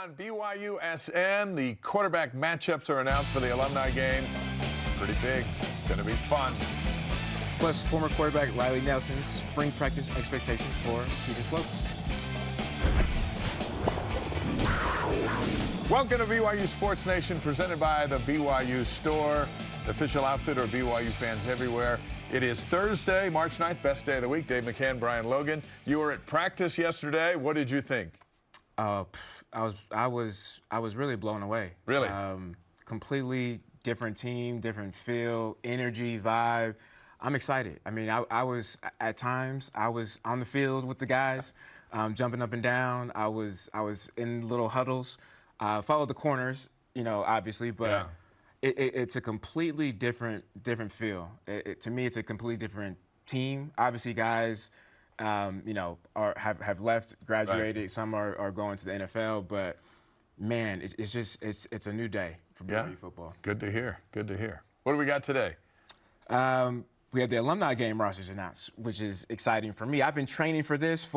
on BYUSN. The quarterback matchups are announced for the alumni game. Pretty big. Going to be fun. Plus, former quarterback Riley Nelson's spring practice expectations for Keaton Slovis. Welcome to BYU Sports Nation, presented by the BYU Store, the official outfitter of BYU fans everywhere. It is Thursday, March 9th, best day of the week. Dave McCann, Brian Logan. You were at practice yesterday. What did you think? I was really blown away. Really? Completely different team, different feel, energy, vibe. I'm excited. I mean, I was at times I was on the field with the guys, jumping up and down. I was in little huddles, followed the corners, obviously, but. Yeah. It's a completely different feel. To me, it's a completely different team. Obviously, guys, have left, graduated. Right. Some are going to the NFL. But man, it's a new day for BYU football. Good to hear. Good to hear. What do we got today? We have the alumni game rosters announced, which is exciting for me. I've been training for this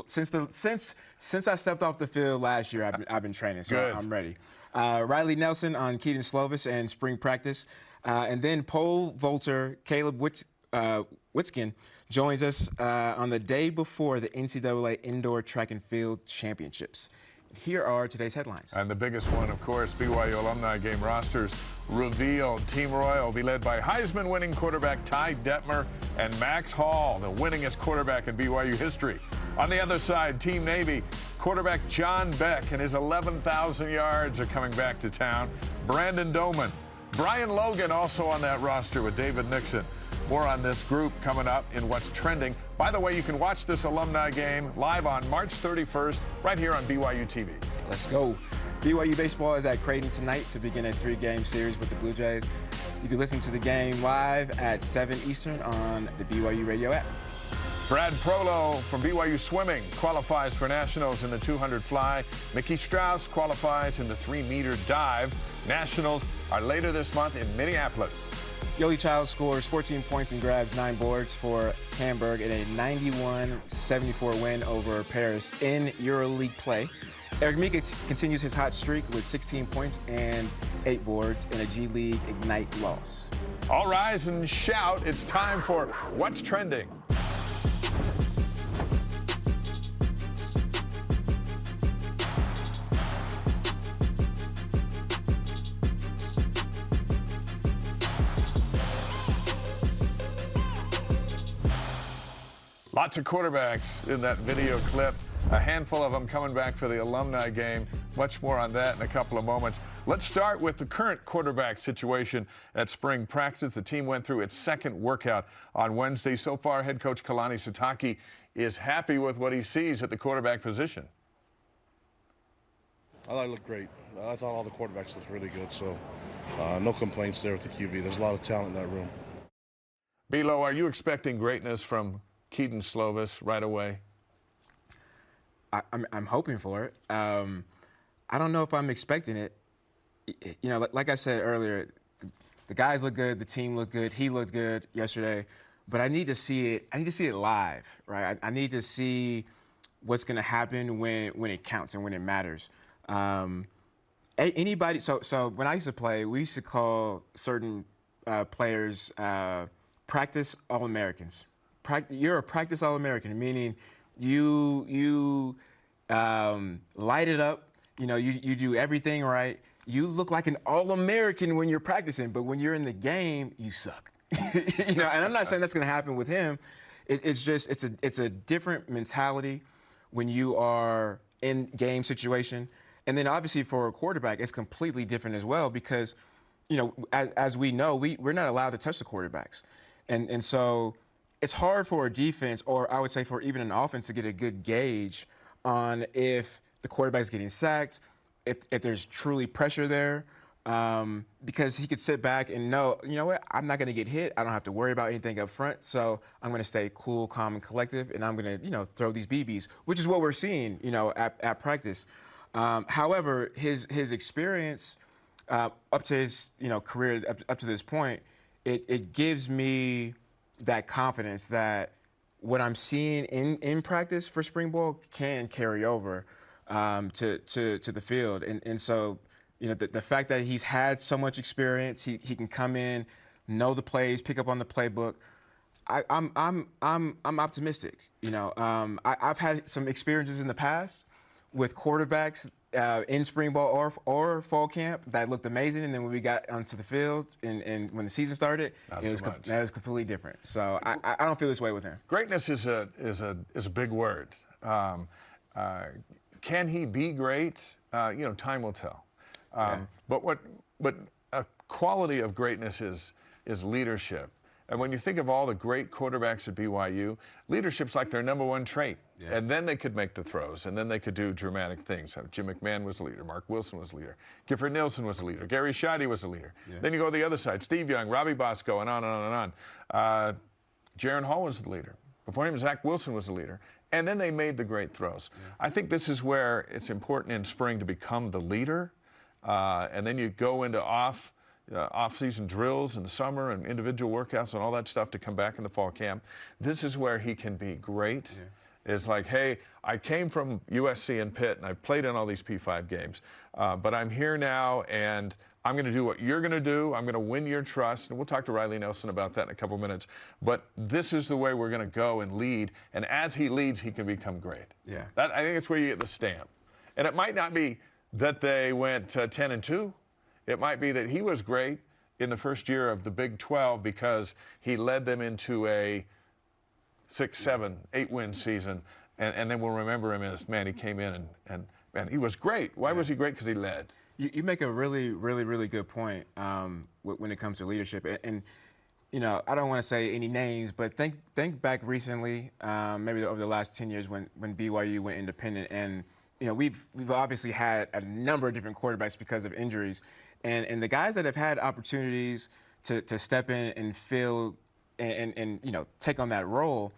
since I stepped off the field last year. I've been training, so Good. I'm ready. Riley Nelson on Keaton Slovis and spring practice, and then pole vaulter Caleb Witsken joins us on the day before the NCAA Indoor Track and Field Championships. Here are today's headlines. And the biggest one, of course, BYU alumni game rosters revealed. Team Royal will be led by Heisman-winning quarterback Ty Detmer and Max Hall, the winningest quarterback in BYU history. On the other side, Team Navy, quarterback John Beck and his 11,000 yards are coming back to town. Brandon Doman. Brian Logan also on that roster with David Nixon. More on this group coming up in What's Trending. By the way, you can watch this alumni game live on March 31st right here on BYUtv. Let's go. BYU baseball is at Creighton tonight to begin a 3-game series with the Blue Jays. You can listen to the game live at 7 Eastern on the BYU radio app. Brad Prolo from BYU Swimming qualifies for Nationals in the 200 fly. Mickey Strauss qualifies in the 3-meter dive. Nationals are later this month in Minneapolis. Yoeli Childs scores 14 points and grabs 9 boards for Hamburg in a 91-74 win over Paris in EuroLeague play. Eric Mika continues his hot streak with 16 points and 8 boards in a G League Ignite loss. All rise and shout. It's time for What's Trending. Lots of quarterbacks in that video clip. A handful of them coming back for the alumni game. Much more on that in a couple of moments. Let's start with the current quarterback situation at spring practice. The team went through its second workout on Wednesday. So far, head coach Kalani Sitake is happy with what he sees at the quarterback position. I thought it looked great. I thought all the quarterbacks looked really good, so no complaints there with the QB. There's a lot of talent in that room. Bilo, are you expecting greatness from Keaton Slovis right away? I'm hoping for it. I don't know if I'm expecting it. Like I said earlier, the guys look good, the team looked good, he looked good yesterday, but I need to see it. I need to see it live, right? I need to see what's going to happen when it counts and when it matters. Anybody. So when I used to play, we used to call certain players practice All-Americans. You're a practice All-American, meaning you light it up. You do everything right. You look like an All-American when you're practicing, but when you're in the game, you suck. And I'm not saying that's going to happen with him. It's a different mentality when you are in game situation, and then obviously for a quarterback, it's completely different as well because, as we know, we're not allowed to touch the quarterbacks, and so. It's hard for a defense, or I would say for even an offense, to get a good gauge on if the quarterback's getting sacked, if there's truly pressure there, because he could sit back and know, what, I'm not going to get hit. I don't have to worry about anything up front, so I'm going to stay cool, calm, and collective, and I'm going to, throw these BBs, which is what we're seeing, at practice. However, his experience up to his, career up to this point, it gives me that confidence that what I'm seeing in practice for spring ball can carry over. to the field. And so, the fact that he's had so much experience, he can come in, know the plays, pick up on the playbook. I'm optimistic. I've had some experiences in the past with quarterbacks in spring ball or fall camp that looked amazing, and then when we got onto the field and when the season started, that was completely different. So I don't feel this way with him. Greatness is a big word. Can he be great? Time will tell. But a quality of greatness is leadership. And when you think of all the great quarterbacks at BYU, leadership's like their number one trait. Yeah. And then they could make the throws, and then they could do dramatic things. Jim McMahon was a leader. Mark Wilson was a leader. Gifford Nielsen was a leader. Gary Scheide was a leader. Yeah. Then you go to the other side. Steve Young, Robbie Bosco, and on and on and on. Jaron Hall was the leader. Before him, Zach Wilson was the leader. And then they made the great throws. Yeah. I think this is where it's important in spring to become the leader. And then you go into off-season drills in the summer and individual workouts and all that stuff to come back in the fall camp. This is where he can be great. Yeah. It's like, hey, I came from USC and Pitt, and I played in all these P5 games, but I'm here now, and I'm going to do what you're going to do. I'm going to win your trust, and we'll talk to Riley Nelson about that in a couple minutes. But this is the way we're going to go and lead, and as he leads, he can become great. Yeah, I think it's where you get the stamp. And it might not be that they went 10-2. It might be that he was great in the first year of the Big 12 because he led them into a 6, 7, 8-win season, and then we'll remember him as, man, he came in and he was great. Why was he great? Because he led. You make a really, really, really good point when it comes to leadership. And I don't want to say any names, but think back recently, maybe over the last 10 years when BYU went independent. And, we've obviously had a number of different quarterbacks because of injuries. And the guys that have had opportunities to step in and fill and take on that role,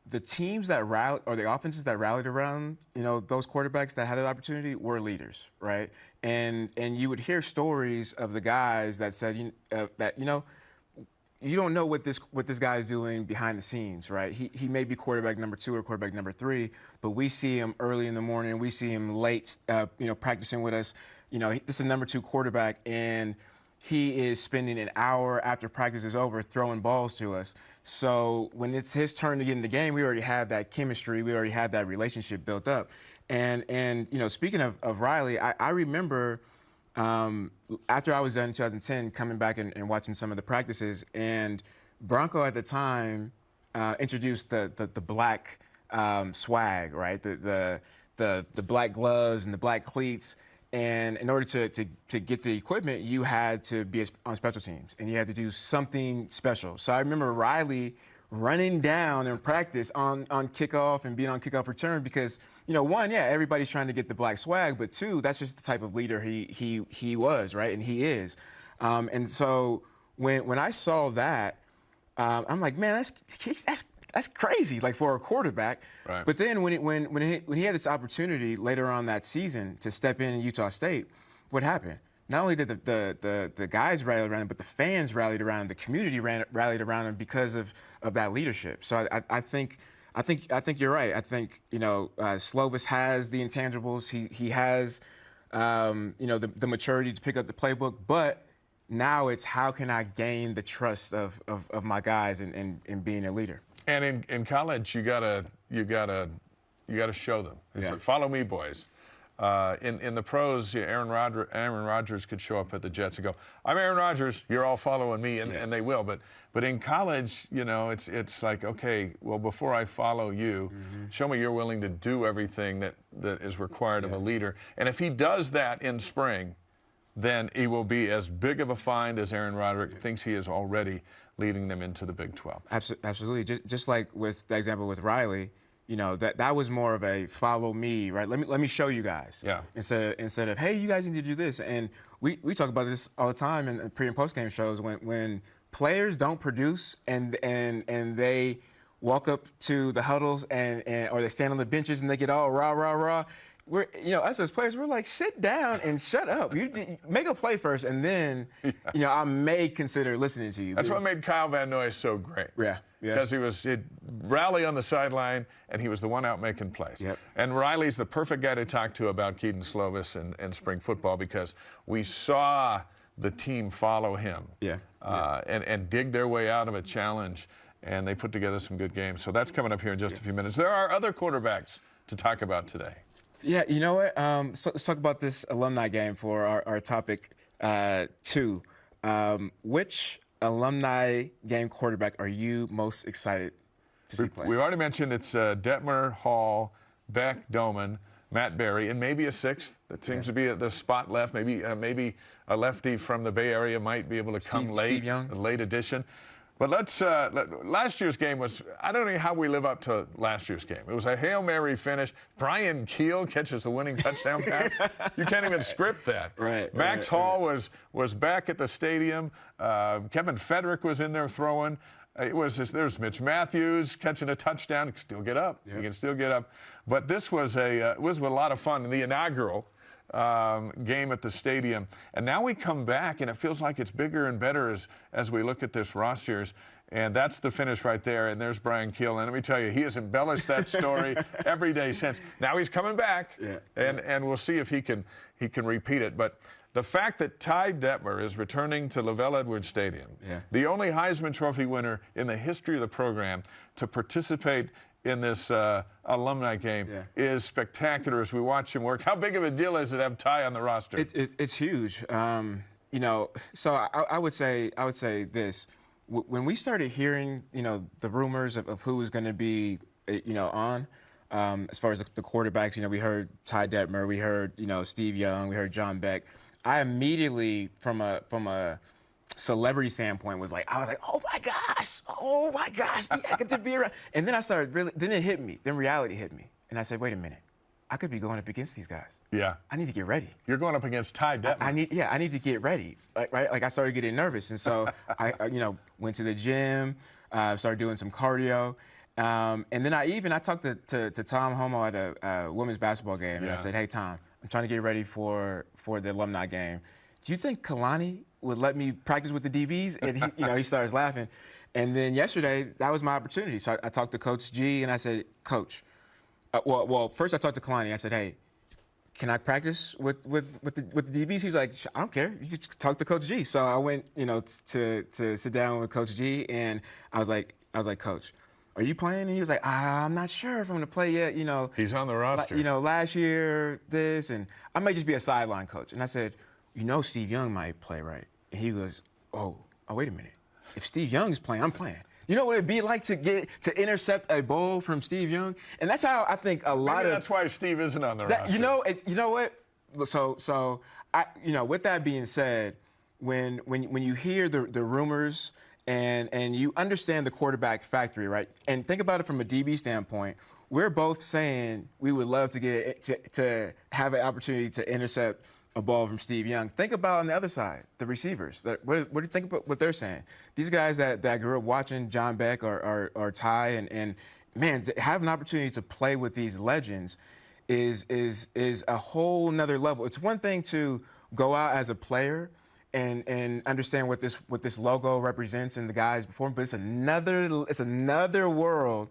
the teams that rallied or the offenses that rallied around those quarterbacks that had that opportunity were leaders, right? And you would hear stories of the guys that said that you don't know what this guy's doing behind the scenes, right? He may be quarterback number 2 or quarterback number 3, but we see him early in the morning, we see him late, practicing with us. This is a number 2 quarterback, and he is spending an hour after practice is over throwing balls to us. So when it's his turn to get in the game, we already have that chemistry. We already have that relationship built up. And speaking of Riley, I remember after I was done in 2010, coming back and watching some of the practices, and Bronco at the time introduced the black swag, right? The black gloves and the black cleats. And in order to get the equipment, you had to be on special teams, and you had to do something special. So I remember Riley running down in practice on kickoff and being on kickoff return because, one, everybody's trying to get the black swag, but 2, that's just the type of leader he was, right? And he is. And so when I saw that, I'm like, man, that's crazy, like for a quarterback. Right. But then when he had this opportunity later on that season to step in Utah State, what happened? Not only did the guys rally around him, but the fans rallied around him, the community rallied around him because of that leadership. So I think you're right. I think Slovis has the intangibles. He has the maturity to pick up the playbook, but now it's how can I gain the trust of my guys in being a leader. And in college, you gotta show them. It's like, follow me, boys. In the pros, Aaron Rodgers could show up at the Jets and go, "I'm Aaron Rodgers. You're all following me," and they will. But in college, it's like, okay, well, before I follow you, show me you're willing to do everything that is required of a leader. And if he does that in spring, then he will be as big of a find as Aaron Roderick thinks he is already, leading them into the Big 12. Absolutely. Just like with the example with Riley, that was more of a follow me, right? Let me show you guys. Yeah. Instead of hey, you guys need to do this. And we talk about this all the time in pre and post game shows when players don't produce and they walk up to the huddles and or they stand on the benches and they get all rah rah rah. us as players, we're like, sit down and shut up. Make a play first, and then, I may consider listening to you. That's what made Kyle Van Noy so great. Yeah. Because he'd rally on the sideline, and he was the one out making plays. Yep. And Riley's the perfect guy to talk to about Keaton Slovis and spring football, because we saw the team follow him and dig their way out of a challenge, and they put together some good games. So that's coming up here in just a few minutes. There are other quarterbacks to talk about today. Yeah, you know what? So let's talk about this alumni game for our topic 2. Which alumni game quarterback are you most excited to see play? We already mentioned it's Detmer, Hall, Beck, Doman, Matt Berry, and maybe a sixth. That seems to be the spot left. Maybe a lefty from the Bay Area might be able to come late, Steve Young. a late addition. But last year's game was, I don't know how we live up to last year's game. It was a Hail Mary finish. Brian Keel catches the winning touchdown pass. You can't even script that. Right. Max Hall was back at the stadium. Kevin Federick was in there throwing. There's Mitch Matthews catching a touchdown. He can still get up. He can still get up. But this was a lot of fun. The inaugural game at the stadium. And now we come back, and it feels like it's bigger and better as we look at this rosters. And that's the finish right there. And there's Brian Keel. And let me tell you, he has embellished that story every day since. Now he's coming back, and we'll see if he can repeat it. But the fact that Ty Detmer is returning to LaVell Edwards Stadium, the only Heisman Trophy winner in the history of the program to participate in this alumni game, is spectacular as we watch him work. How big of a deal is it to have Ty on the roster? It's huge. So I would say this. When we started hearing, the rumors of who was going to be, on, as far as the quarterbacks, we heard Ty Detmer, we heard, Steve Young, we heard John Beck. I immediately, from a celebrity standpoint, I was like, oh my gosh, I get to be around. And then then it hit me. Then reality hit me, and I said, wait a minute, I could be going up against these guys. Yeah. I need to get ready. You're going up against Ty Detmer. I need to get ready, right? Like I started getting nervous, and so I went to the gym, started doing some cardio. And then I talked to Tom Homo at a women's basketball game, and I said, hey, Tom, I'm trying to get ready for the alumni game. Do you think Kalani would let me practice with the DBs? And he starts laughing. And then yesterday, that was my opportunity. So I talked to Coach G, and I said, Coach, well, first I talked to Kalani. I said, hey, can I practice with the DBs? He's like, I don't care. You can talk to Coach G. So I went, to sit down with Coach G, and I was like, Coach, are you playing? And he was like, I'm not sure if I'm going to play yet. He's on the roster. Last year, this, and I might just be a sideline coach. And I said, Steve Young might play, right? And he goes, oh, wait a minute. If Steve Young is playing, I'm playing. You know what it'd be like to intercept a ball from Steve Young? And that's how I think a lot that's why Steve isn't on the roster. You know what? So with that being said, when you hear the rumors and you understand the quarterback factory, right? And think about it from a DB standpoint. We're both saying we would love to have an opportunity to intercept a ball from Steve Young. Think about on the other side, the receivers. What do you think about what they're saying? These guys that grew up watching John Beck or Ty, and man, to have an opportunity to play with these legends is a whole nother level. It's one thing to go out as a player and understand what this logo represents and the guys before me, but it's another world.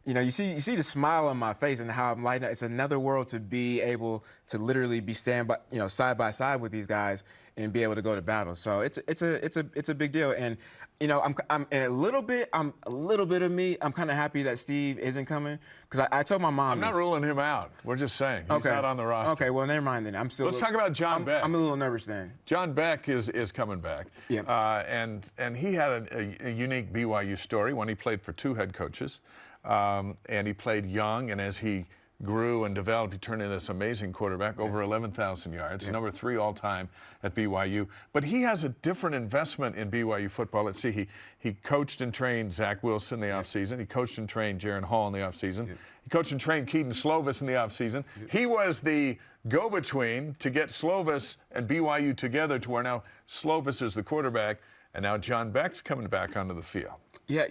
You see the smile on my face and how I'm lighting up. It's another world to be able to literally be side by side with these guys and be able to go to battle. So it's a big deal. And I'm a little bit of me. I'm kind of happy that Steve isn't coming, because I told my mom. I'm not ruling him out. We're just saying he's not on the roster. Okay, well, never mind then. Let's talk about John Beck. I'm a little nervous then. John Beck is coming back. Yep. And he had a unique BYU story when he played for 2 head coaches. And he played young, and as he grew and developed, he turned into this amazing quarterback, over 11,000 yards, number 3 all-time at BYU. But he has a different investment in BYU football. Let's see, he coached and trained Zach Wilson in the offseason. He coached and trained Jaron Hall in the offseason. He coached and trained Keaton Slovis in the offseason. He was the go-between to get Slovis and BYU together to where now Slovis is the quarterback, and now John Beck's coming back onto the field. Yeah,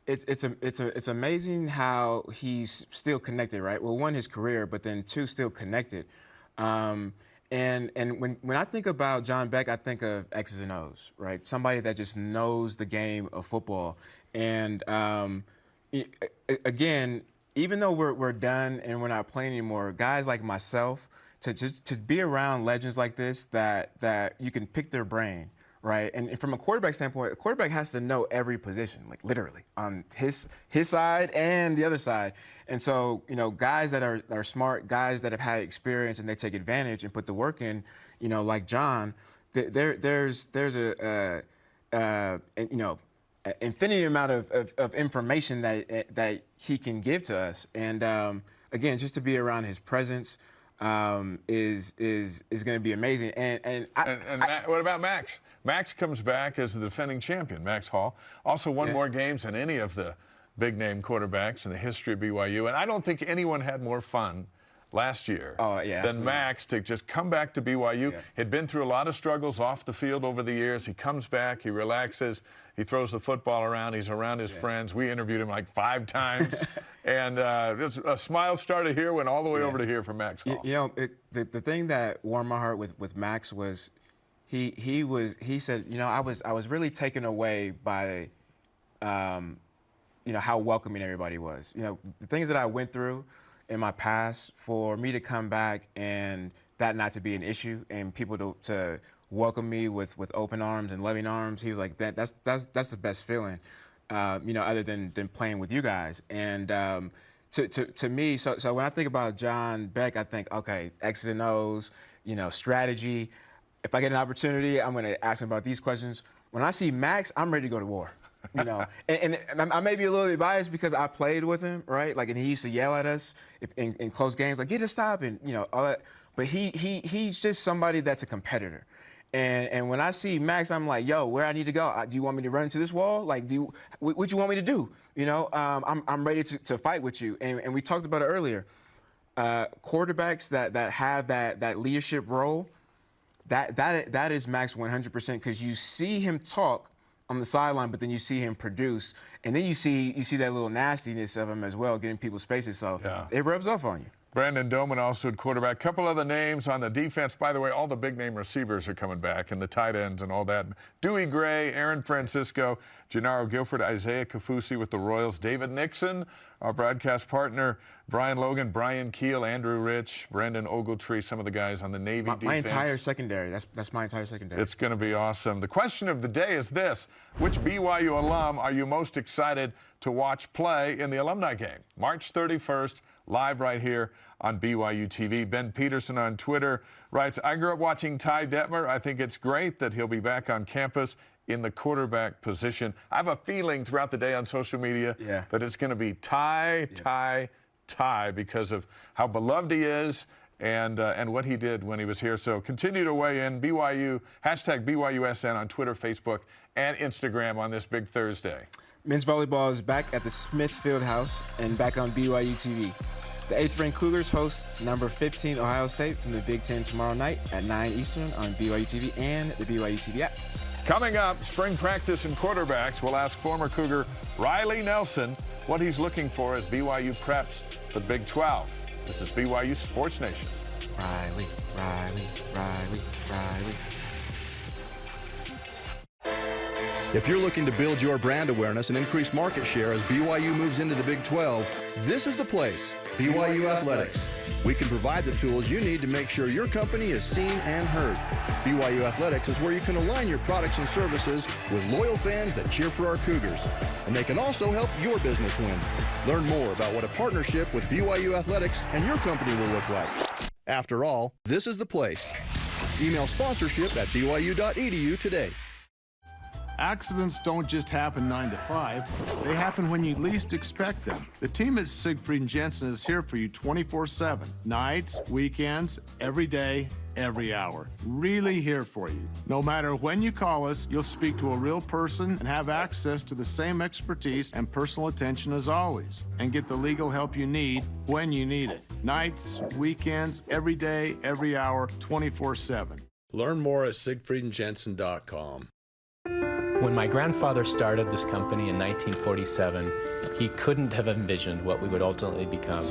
It's amazing how he's still connected, right? Well, one, his career, but then two, still connected. And when I think about John Beck, I think of X's and O's, right? Somebody that just knows the game of football. And again, even though we're done and we're not playing anymore, guys like myself, to be around legends like this that you can pick their brain, right? And from a quarterback standpoint, a quarterback has to know every position, like literally, on his side and the other side. And so, you know, guys that are smart, guys that have had experience and they take advantage and put the work in, you know, like John, there's a you know, infinity amount of information that he can give to us. And again, just to be around his presence is going to be amazing. And what about Max? Max comes back as the defending champion, Max Hall. Also won more games than any of the big-name quarterbacks in the history of BYU. And I don't think anyone had more fun last year than absolutely. Max to just come back to BYU. Yeah. He'd been through a lot of struggles off the field over the years. He comes back, he relaxes, he throws the football around, he's around his friends. We interviewed him like 5 times. And a smile started here, went all the way over to here for Max Hall. You know, the thing that warmed my heart with Max was he said, you know, I was really taken away by you know, how welcoming everybody was. You know, the things that I went through in my past, for me to come back and that not to be an issue and people to welcome me with open arms and loving arms, he was like, that's the best feeling, you know, other than playing with you guys. And to me, so when I think about John Beck, I think, okay, X's and O's, you know, strategy. If I get an opportunity, I'm going to ask him about these questions. When I see Max, I'm ready to go to war. You know, and I may be a little bit biased because I played with him, right? Like, and he used to yell at us in close games, like, get a stop, and you know, all that. But he's just somebody that's a competitor. And when I see Max, I'm like, yo, where I need to go? Do you want me to run into this wall? Like, what you want me to do? You know, I'm ready to fight with you. And we talked about it earlier. Quarterbacks that have that leadership role, that is Max 100%, because you see him talk on the sideline, but then you see him produce, and then you see that little nastiness of him as well, getting people's faces. So it rubs off on you. Brandon Doman also at quarterback. Couple other names on the defense. By the way, all the big-name receivers are coming back, and the tight ends and all that. Dewey Gray, Aaron Francisco, Gennaro Guilford, Isaiah Kafusi with the Royals, David Nixon, our broadcast partner, Brian Logan, Brian Keel, Andrew Rich, Brendan Ogletree, some of the guys on the Navy defense. My entire secondary. That's my entire secondary. It's going to be awesome. The question of the day is this: which BYU alum are you most excited to watch play in the alumni game? March 31st, live right here on BYU TV. Ben Peterson on Twitter writes, I grew up watching Ty Detmer. I think it's great that he'll be back on campus in the quarterback position. I have a feeling throughout the day on social media that it's going to be Ty because of how beloved he is and what he did when he was here. So continue to weigh in. BYU, hashtag BYUSN on Twitter, Facebook, and Instagram on this big Thursday. Men's volleyball is back at the Smith Fieldhouse and back on BYU TV. The 8th-ranked Cougars host number 15 Ohio State from the Big Ten tomorrow night at 9 Eastern on BYU TV and the BYU TV app. Coming up, spring practice and quarterbacks. We'll ask former Cougar Riley Nelson what he's looking for as BYU preps for the Big 12. This is BYU Sports Nation. Riley. If you're looking to build your brand awareness and increase market share as BYU moves into the Big 12, this is the place, BYU Athletics. We can provide the tools you need to make sure your company is seen and heard. BYU Athletics is where you can align your products and services with loyal fans that cheer for our Cougars. And they can also help your business win. Learn more about what a partnership with BYU Athletics and your company will look like. After all, this is the place. Email sponsorship at byu.edu today. Accidents don't just happen 9 to 5. They happen when you least expect them. The team at Siegfried & Jensen is here for you 24/7. Nights, weekends, every day, every hour. Really here for you. No matter when you call us, you'll speak to a real person and have access to the same expertise and personal attention as always, and get the legal help you need when you need it. Nights, weekends, every day, every hour, 24/7. Learn more at siegfriedandjensen.com. When my grandfather started this company in 1947, he couldn't have envisioned what we would ultimately become.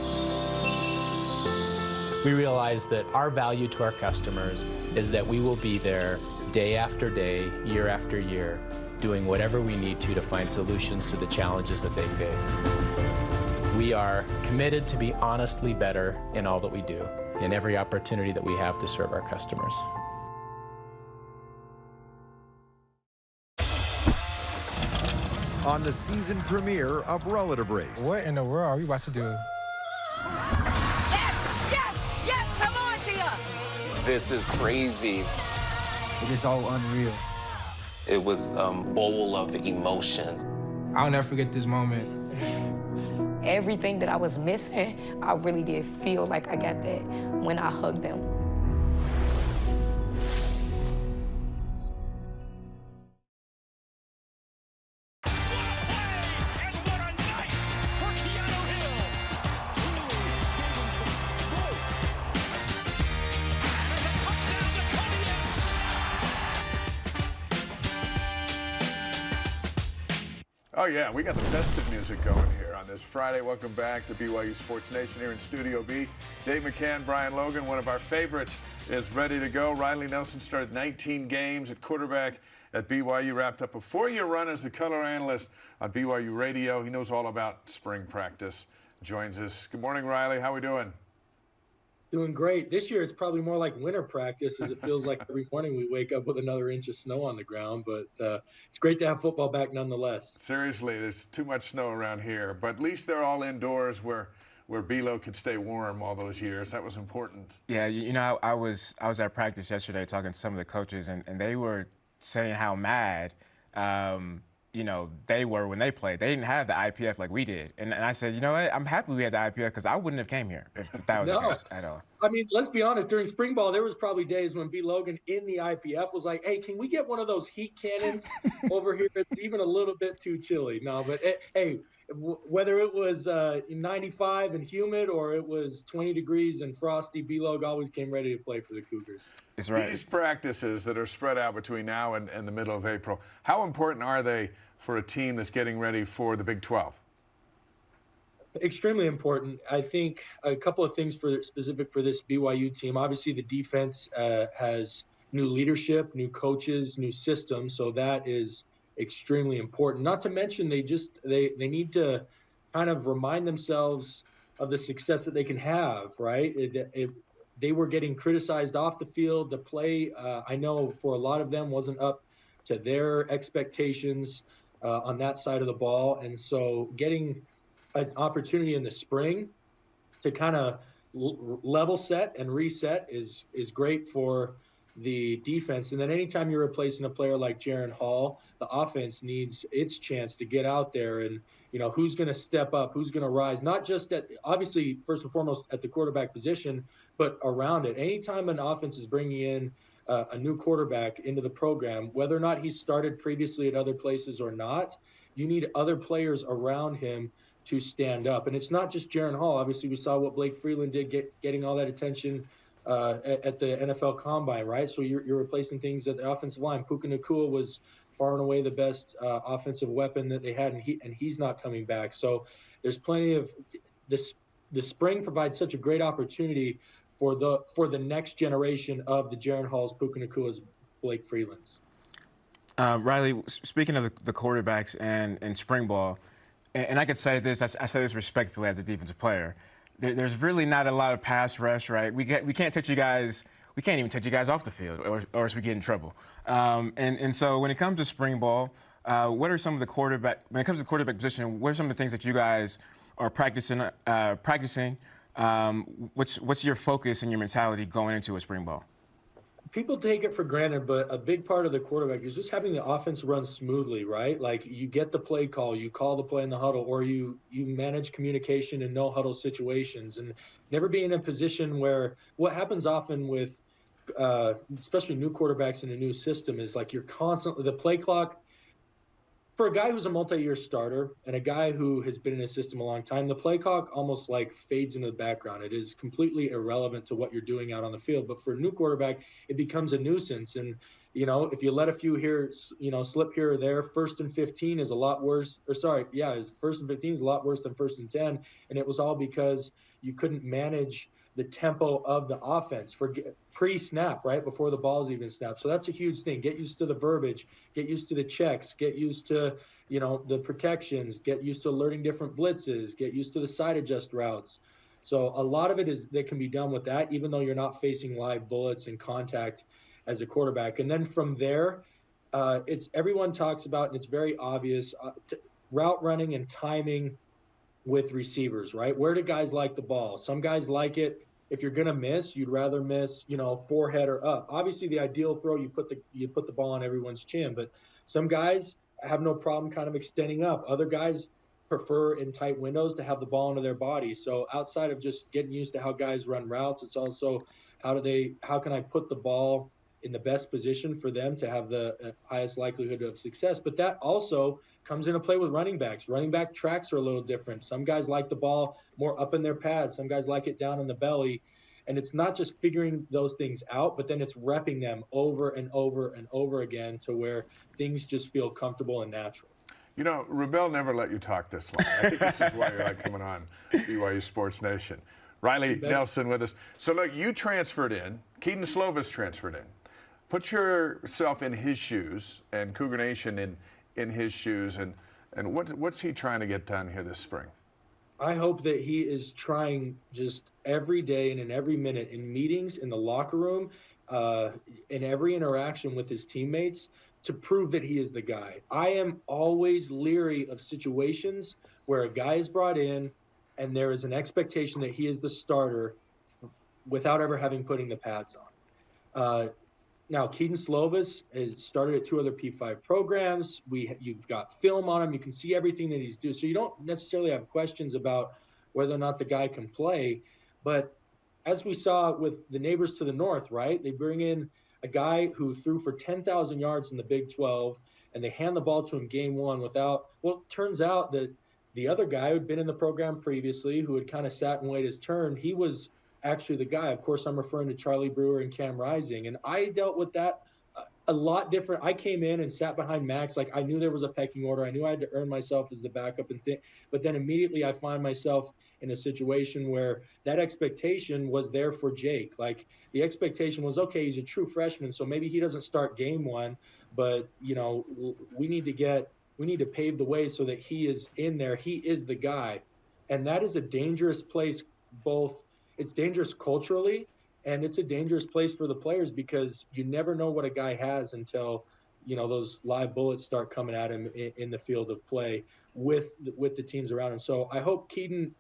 We realized that our value to our customers is that we will be there day after day, year after year, doing whatever we need to find solutions to the challenges that they face. We are committed to be honestly better in all that we do, in every opportunity that we have to serve our customers. On the season premiere of Relative Race. What in the world are we about to do? Yes, come on, Tia. This is crazy. It is all unreal. It was a bowl of emotions. I'll never forget this moment. Everything that I was missing, I really did feel like I got that when I hugged them. Oh yeah, we got the festive music going here on this Friday. Welcome back to BYU Sports Nation here in Studio B. Dave McCann, Brian Logan, one of our favorites, is ready to go. Riley Nelson started 19 games at quarterback at BYU, wrapped up a 4-year run as the color analyst on BYU Radio. He knows all about spring practice. Joins us. Good morning, Riley. How we doing? Doing great. This year, it's probably more like winter practice, as it feels like every morning we wake up with another inch of snow on the ground. But it's great to have football back nonetheless. Seriously, there's too much snow around here. But at least they're all indoors where BLO could stay warm all those years. That was important. Yeah, you know, I was at practice yesterday talking to some of the coaches, and they were saying how mad you know, they were when they played. They didn't have the IPF like we did. And I said, you know what, I'm happy we had the IPF because I wouldn't have came here if that was the case at all. I mean, let's be honest, during spring ball, there was probably days when B. Logan in the IPF was like, hey, can we get one of those heat cannons over here? It's even a little bit too chilly. No, but hey, whether it was 95 and humid or it was 20 degrees and frosty, B. Logan always came ready to play for the Cougars. That's right. These practices that are spread out between now and the middle of April, how important are they for a team that's getting ready for the Big 12? Extremely important. I think a couple of things specific for this BYU team. Obviously, the defense has new leadership, new coaches, new systems, so that is extremely important. Not to mention they need to kind of remind themselves of the success that they can have, right? They were getting criticized off the field. The play, I know for a lot of them, wasn't up to their expectations on that side of the ball. And so getting an opportunity in the spring to kind of level set and reset is great for the defense. And then anytime you're replacing a player like Jaron Hall, the offense needs its chance to get out there and, you know, who's going to step up, who's going to rise, not just at, obviously, first and foremost at the quarterback position, but around it. Anytime an offense is bringing in a new quarterback into the program, whether or not he started previously at other places or not, you need other players around him to stand up. And it's not just Jaron Hall. Obviously, we saw what Blake Freeland did getting all that attention at the NFL Combine, right? So you're replacing things at the offensive line. Puka Nacua was far and away the best offensive weapon that they had, and he's not coming back. So there's plenty of this. The spring provides such a great opportunity for the next generation of the Jaron Halls, Puka Nacuas, Blake Freelands. Riley, speaking of the quarterbacks and spring ball, and I could say this, I say this respectfully as a defensive player, there's really not a lot of pass rush, right? We can't touch you guys. We can't even touch you guys off the field, or else we get in trouble. And so when it comes to spring ball, what are some of the when it comes to the quarterback position, what are some of the things that you guys are practicing? What's your focus and your mentality going into a spring ball? People take it for granted, but a big part of the quarterback is just having the offense run smoothly, right? Like you get the play call, you call the play in the huddle, or you manage communication in no huddle situations, and never be in a position where what happens often with especially new quarterbacks in a new system is like you're constantly, the play clock for a guy who's a multi-year starter and a guy who has been in his system a long time, the play clock almost like fades into the background. It is completely irrelevant to what you're doing out on the field. But for a new quarterback, it becomes a nuisance. And, you know, if you let a few here, you know, slip here or there, 1st and 15 is a lot worse. Or sorry, yeah, 1st and 15 is a lot worse than 1st and 10. And it was all because you couldn't manage the tempo of the offense for pre-snap, right, before the ball's even snapped. So that's a huge thing. Get used to the verbiage, get used to the checks, get used to, you know, the protections, get used to alerting different blitzes, get used to the side adjust routes. So a lot of it is that can be done with that, even though you're not facing live bullets and contact as a quarterback. And then from there, it's everyone talks about, and it's very obvious, route running and timing with receivers, right? Where do guys like the ball? Some guys like it. If you're going to miss, you'd rather miss, you know, forehead or up. Obviously the ideal throw, you put the ball on everyone's chin, but some guys have no problem kind of extending up. Other guys prefer in tight windows to have the ball under their body. So outside of just getting used to how guys run routes, it's also how can I put the ball in the best position for them to have the highest likelihood of success. But that also comes into play with running backs. Running back tracks are a little different. Some guys like the ball more up in their pads. Some guys like it down in the belly. And it's not just figuring those things out, but then it's repping them over and over and over again to where things just feel comfortable and natural. You know, Rubel never let you talk this long. I think this is why you like coming on BYU Sports Nation. Riley Nelson with us. So look, you transferred in. Keaton Slovis transferred in. Put yourself in his shoes and Cougar Nation in his shoes, and what's he trying to get done here this spring? I hope that he is trying just every day and in every minute in meetings, in the locker room, in every interaction with his teammates to prove that he is the guy. I am always leery of situations where a guy is brought in and there is an expectation that he is the starter without ever having putting the pads on. Now, Keaton Slovis has started at 2 other P5 programs. You've got film on him. You can see everything that he's doing. So you don't necessarily have questions about whether or not the guy can play. But as we saw with the neighbors to the north, right, they bring in a guy who threw for 10,000 yards in the Big 12, and they hand the ball to him game 1 without – well, it turns out that the other guy who had been in the program previously, who had kind of sat and waited his turn, he was – actually the guy. Of course, I'm referring to Charlie Brewer and Cam Rising. And I dealt with that a lot different. I came in and sat behind Max. Like, I knew there was a pecking order. I knew I had to earn myself as the backup but then immediately I find myself in a situation where that expectation was there for Jake. Like, the expectation was, okay, he's a true freshman, so maybe he doesn't start game 1, but you know, we need to pave the way so that he is in there. He is the guy. And that is a dangerous place. It's dangerous culturally, and it's a dangerous place for the players because you never know what a guy has until, you know, those live bullets start coming at him in the field of play with the teams around him. So I hope Keaton,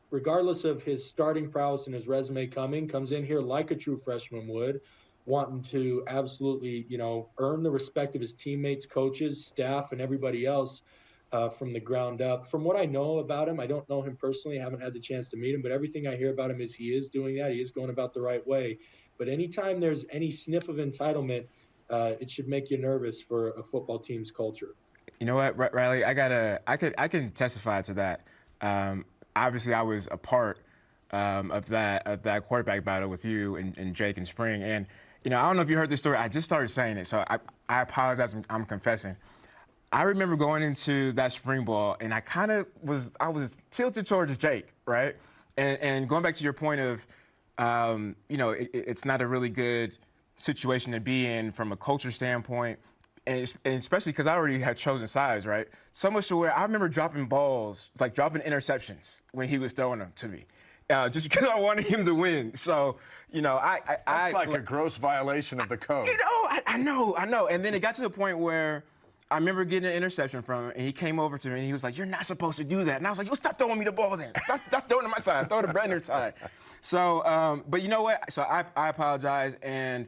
regardless of his starting prowess and his resume comes in here like a true freshman would, wanting to absolutely, you know, earn the respect of his teammates, coaches, staff, and everybody else. From the ground up. From what I know about him, I don't know him personally, I haven't had the chance to meet him, but everything I hear about him is he is doing that. He is going about the right way. But anytime there's any sniff of entitlement, it should make you nervous for a football team's culture. You know what, Riley, I can testify to that. Obviously, I was a part of that quarterback battle with you and Jake in spring. And, you know, I don't know if you heard this story. I just started saying it, so I apologize. I'm confessing. I remember going into that spring ball, and I was tilted towards Jake, right? And going back to your point of, you know, it's not a really good situation to be in from a culture standpoint, and especially because I already had chosen sides, right? So much to where I remember dropping balls, like dropping interceptions when he was throwing them to me, just because I wanted him to win. So, you know, That's like a gross violation of the code. You know, I know. And then it got to the point where I remember getting an interception from him, and he came over to me, and he was like, "You're not supposed to do that." And I was like, "Yo, stop throwing me the ball then. Stop throwing it to my side. Throw it to Brenner's side." So, but you know what? So I apologize. And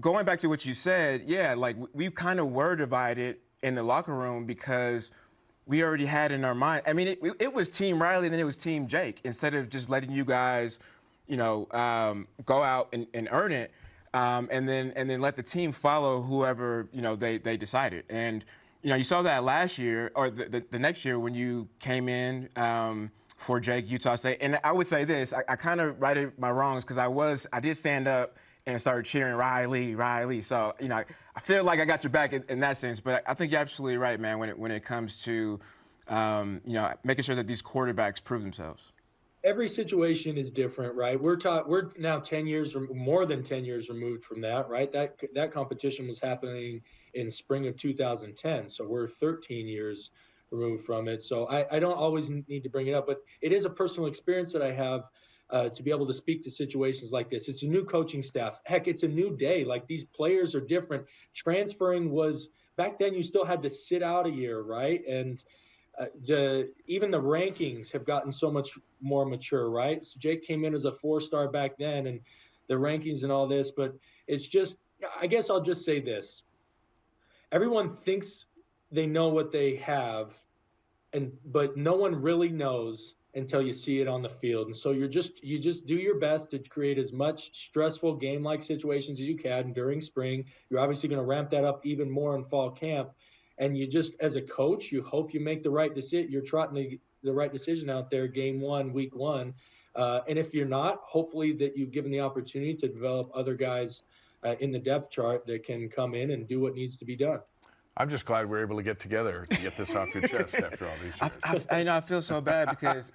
going back to what you said, yeah, like we kind of were divided in the locker room because we already had in our mind. I mean, it was Team Riley, and then it was Team Jake. Instead of just letting you guys, you know, go out and earn it. And then let the team follow whoever, you know, they decided. And, you saw that last year or the next year when you came in for Jake, Utah State. And I would say this, I kind of righted my wrongs because I did stand up and started cheering Riley. So, I feel like I got your back in that sense. But I think you're absolutely right, man, when it comes to, making sure that these quarterbacks prove themselves. Every situation is different, right? We're now 10 years, more than 10 years removed from that, right? That competition was happening in spring of 2010, so we're 13 years removed from it. So I don't always need to bring it up, but it is a personal experience that I have to be able to speak to situations like this. It's a new coaching staff. Heck, it's a new day. Like, these players are different. Transferring was, back then you still had to sit out a year, right? And even the rankings have gotten so much more mature, right? So Jake came in as a 4-star back then, and the rankings and all this, but it's just, I guess I'll just say this. Everyone thinks they know what they have, but no one really knows until you see it on the field. And so you just do your best to create as much stressful game-like situations as you can during spring. You're obviously going to ramp that up even more in fall camp. And you just, as a coach, you hope you make the right decision. You're trotting the right decision out there game one, week one. And if you're not, hopefully that you've given the opportunity to develop other guys in the depth chart that can come in and do what needs to be done. I'm just glad we're able to get together to get this off your chest after all these years. I feel so bad because,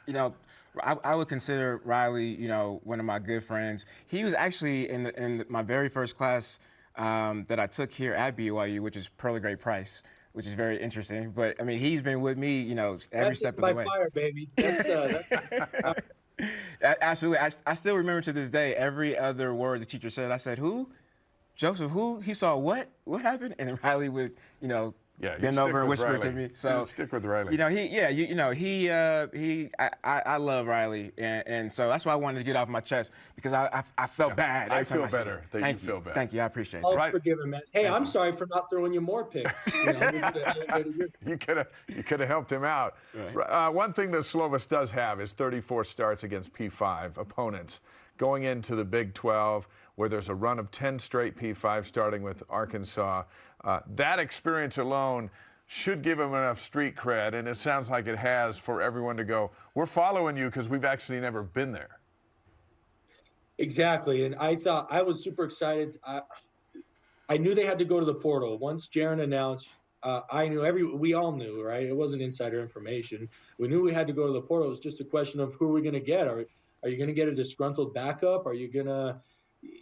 I would consider Riley, one of my good friends. He was actually in my very first class that I took here at BYU, which is Pearly Great Price, which is very interesting. But, I mean, he's been with me, every step of the way. That's fire, baby. That's Absolutely. I still remember to this day every other word the teacher said. I said, who? Joseph, who? He saw what? What happened? And Riley would, bend over and whisper to me. So stick with Riley. I love Riley, and so that's why I wanted to get off my chest because I felt bad. I feel better that you feel bad. Thank you, I appreciate it. All's forgiven, man. Hey, I'm sorry for not throwing you more picks. You could have helped him out. Right. One thing that Slovis does have is 34 starts against P5 opponents going into the Big 12, where there's a run of 10 straight P5 starting with Arkansas. That experience alone should give him enough street cred, and it sounds like it has for everyone to go, we're following you because we've actually never been there. Exactly, and I was super excited. I knew they had to go to the portal. Once Jaron announced, I knew, we all knew, right? It wasn't insider information. We knew we had to go to the portal. It was just a question of who are we going to get. Are you going to get a disgruntled backup? Are you going to,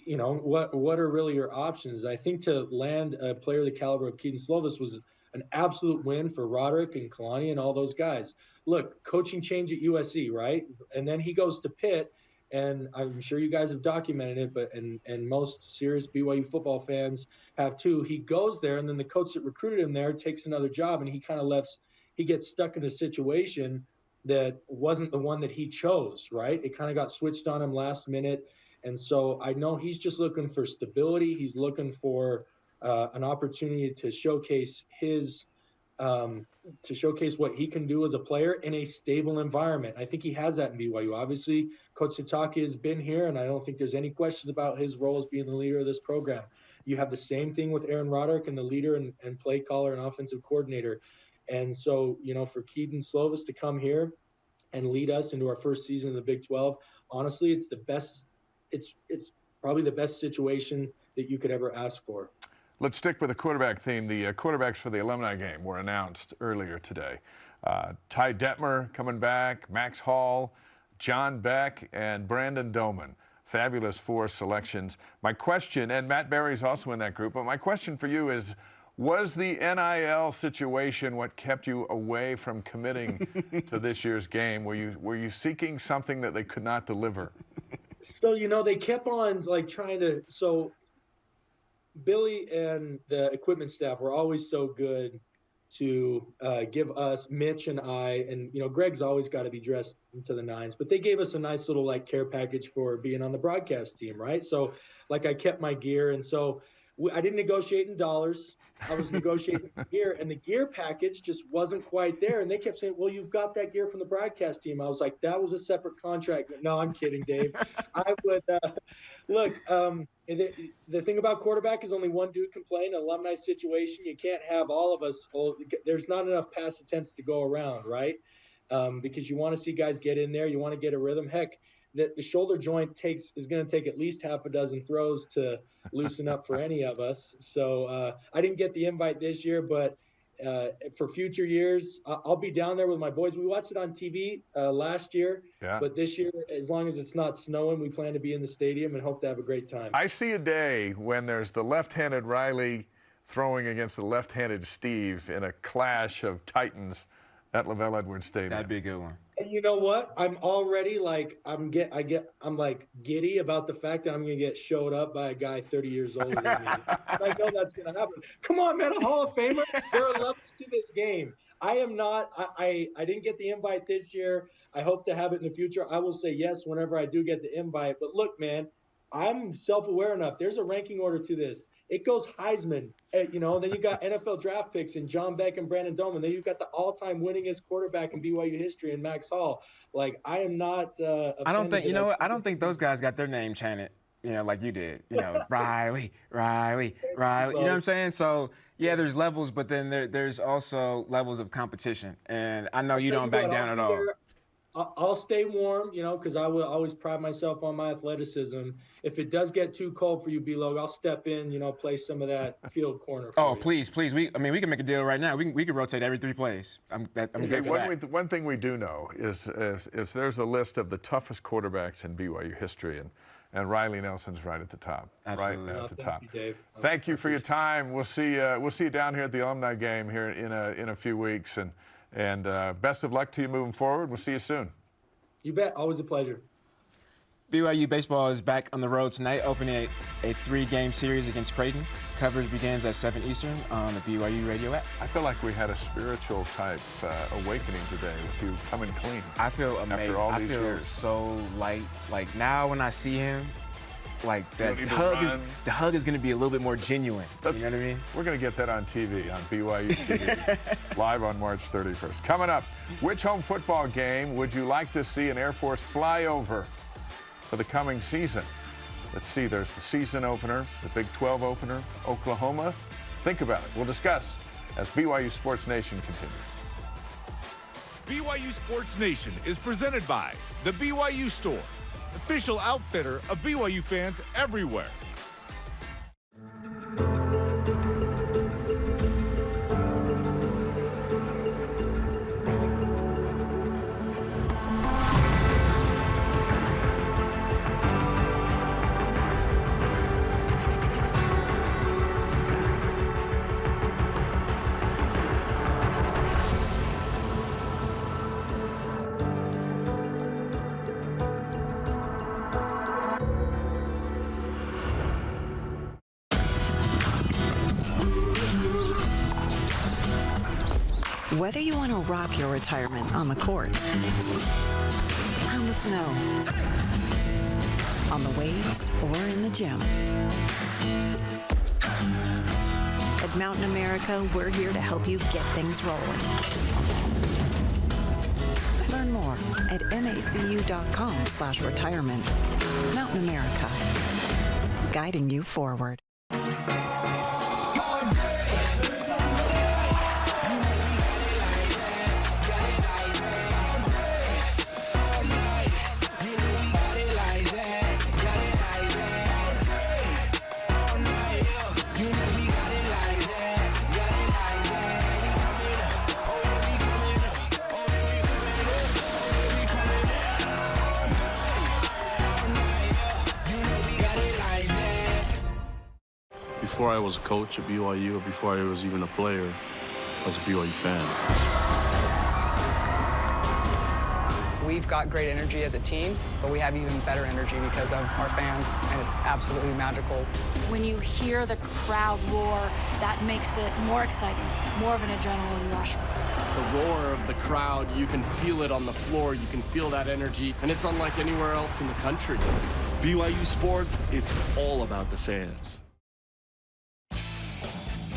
what are really your options? I think to land a player the caliber of Kedon Slovis was an absolute win for Roderick and Kalani and all those guys. Look, coaching change at USC, right? And then he goes to Pitt, and I'm sure you guys have documented it, but and most serious BYU football fans have too. He goes there, and then the coach that recruited him there takes another job, and he gets stuck in a situation that wasn't the one that he chose, right? It kind of got switched on him last minute. And so I know he's just looking for stability. He's looking for an opportunity to showcase what he can do as a player in a stable environment. I think he has that in BYU. Obviously, Coach Satake has been here, and I don't think there's any question about his role as being the leader of this program. You have the same thing with Aaron Roderick and the leader and play caller and offensive coordinator. And so, for Kedon Slovis to come here and lead us into our first season in the Big 12, honestly, it's the best. It's probably the best situation that you could ever ask for. Let's stick with the quarterback theme. The quarterbacks for the alumni game were announced earlier today. Ty Detmer coming back, Max Hall, John Beck, and Brandon Doman. Fabulous 4 selections. My question, and Matt Berry's also in that group, but my question for you is, was the NIL situation what kept you away from committing to this year's game? Were you seeking something that they could not deliver? So, they kept on trying to, so Billy and the equipment staff were always so good to give us, Mitch and I, and, Greg's always got to be dressed to the nines, but they gave us a nice little care package for being on the broadcast team, right? So I kept my gear. And so I didn't negotiate in dollars. I was negotiating gear, and the gear package just wasn't quite there. And they kept saying, well, you've got that gear from the broadcast team. I was like, that was a separate contract. No, I'm kidding, Dave. I would look. The thing about quarterback is only one dude can play in an alumni situation. You can't have all of us. There's not enough past attempts to go around, right? Because you want to see guys get in there. You want to get a rhythm. Heck, the shoulder joint is going to take at least half a dozen throws to loosen up for any of us. So I didn't get the invite this year, but for future years, I'll be down there with my boys. We watched it on TV last year, but this year, as long as it's not snowing, we plan to be in the stadium and hope to have a great time. I see a day when there's the left-handed Riley throwing against the left-handed Steve in a clash of titans at LaVell Edwards Stadium. That'd be a good one. And you know what? I'm already like I'm like giddy about the fact that I'm gonna get showed up by a guy 30 years older than me. I know that's gonna happen. Come on, man, a Hall of Famer. There are levels to this game. I am not. I didn't get the invite this year. I hope to have it in the future. I will say yes whenever I do get the invite. But look, man, I'm self-aware enough. There's a ranking order to this. It goes Heisman, then you got NFL draft picks and John Beck and Brandon Doman. Then you've got the all-time winningest quarterback in BYU history and Max Hall. Like, I am not. I don't think, I don't think those guys got their name chanted, like you did. Riley. You know what I'm saying? So, yeah, there's levels, but then there's also levels of competition. And I know you don't back down at all. I'll stay warm, because I will always pride myself on my athleticism. If it does get too cold for you, B-Log, I'll step in, play some of that field corner for you. Please. We can make a deal right now. We can rotate every 3 plays. I'm good for that. One thing we do know is there's a list of the toughest quarterbacks in BYU history, and Riley Nelson's right at the top. Absolutely. Right at the top. Thank you, Dave. Thank you for your time. We'll see you down here at the alumni game here in a few weeks, and best of luck to you moving forward. We'll see you soon. You bet. Always a pleasure. BYU baseball is back on the road tonight, opening a 3-game series against Creighton. Coverage begins at 7 Eastern on the BYU radio app. I feel like we had a spiritual type awakening today with you coming clean. I feel amazing. After all these years. years. So light. Like now when I see him, like that the hug is going to be a little bit more genuine. You know what I mean? We're going to get that on TV, on BYUtv, live on March 31st. Coming up, which home football game would you like to see an Air Force fly over for the coming season? Let's see, there's the season opener, the Big 12 opener, Oklahoma. Think about it. We'll discuss as BYU Sports Nation continues. BYU Sports Nation is presented by the BYU Store, official outfitter of BYU fans everywhere. Whether you want to rock your retirement on the court, on the snow, on the waves, or in the gym. At Mountain America, we're here to help you get things rolling. Learn more at macu.com/retirement. Mountain America, guiding you forward. Before I was a coach at BYU, or before I was even a player, I was a BYU fan. We've got great energy as a team, but we have even better energy because of our fans, and it's absolutely magical. When you hear the crowd roar, that makes it more exciting, more of an adrenaline rush. The roar of the crowd, you can feel it on the floor, you can feel that energy, and it's unlike anywhere else in the country. BYU Sports, it's all about the fans.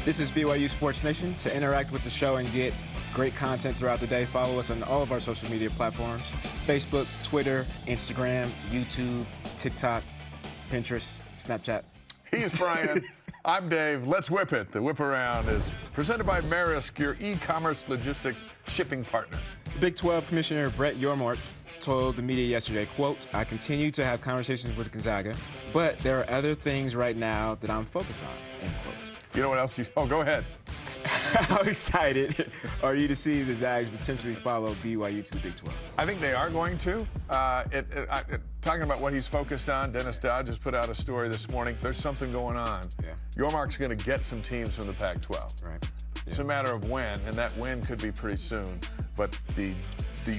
This is BYU Sports Nation. To interact with the show and get great content throughout the day, follow us on all of our social media platforms: Facebook, Twitter, Instagram, YouTube, TikTok, Pinterest, Snapchat. He's Brian. I'm Dave. Let's whip it. The Whip Around is presented by Maersk, your e-commerce logistics shipping partner. Big 12 Commissioner Brett Yormark told the media yesterday, quote, "I continue to have conversations with Gonzaga, but there are other things right now that I'm focused on," end quote. You know what else oh, go ahead. How excited are you to see the Zags potentially follow BYU to the Big 12? I think they are going to. Talking about what he's focused on, Dennis Dodge has put out a story this morning. There's something going on. Yeah. Yormark's going to get some teams from the Pac-12. Right. It's a matter of when, and that when could be pretty soon. But the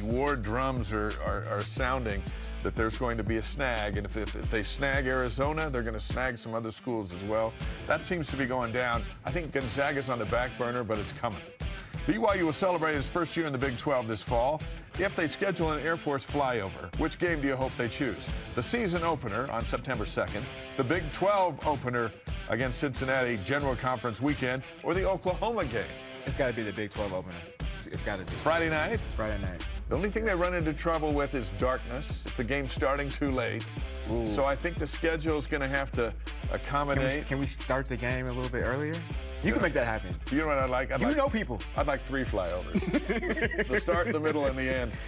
war drums are sounding that there's going to be a snag, and if they snag Arizona, they're going to snag some other schools as well. That seems to be going down. I think Gonzaga's on the back burner, but it's coming. BYU will celebrate its first year in the Big 12 this fall if they schedule an Air Force flyover. Which game do you hope they choose? The season opener on September 2nd, the Big 12 opener against Cincinnati General Conference weekend, or the Oklahoma game? It's got to be the Big 12 opener. It's got to be. Friday night? Friday night. The only thing they run into trouble with is darkness, if the game's starting too late. Ooh. So I think the schedule is going to have to accommodate. Can we start the game a little bit earlier? You can make that happen. You know what I'd like? You know people. I'd like 3 flyovers. The start, the middle, and the end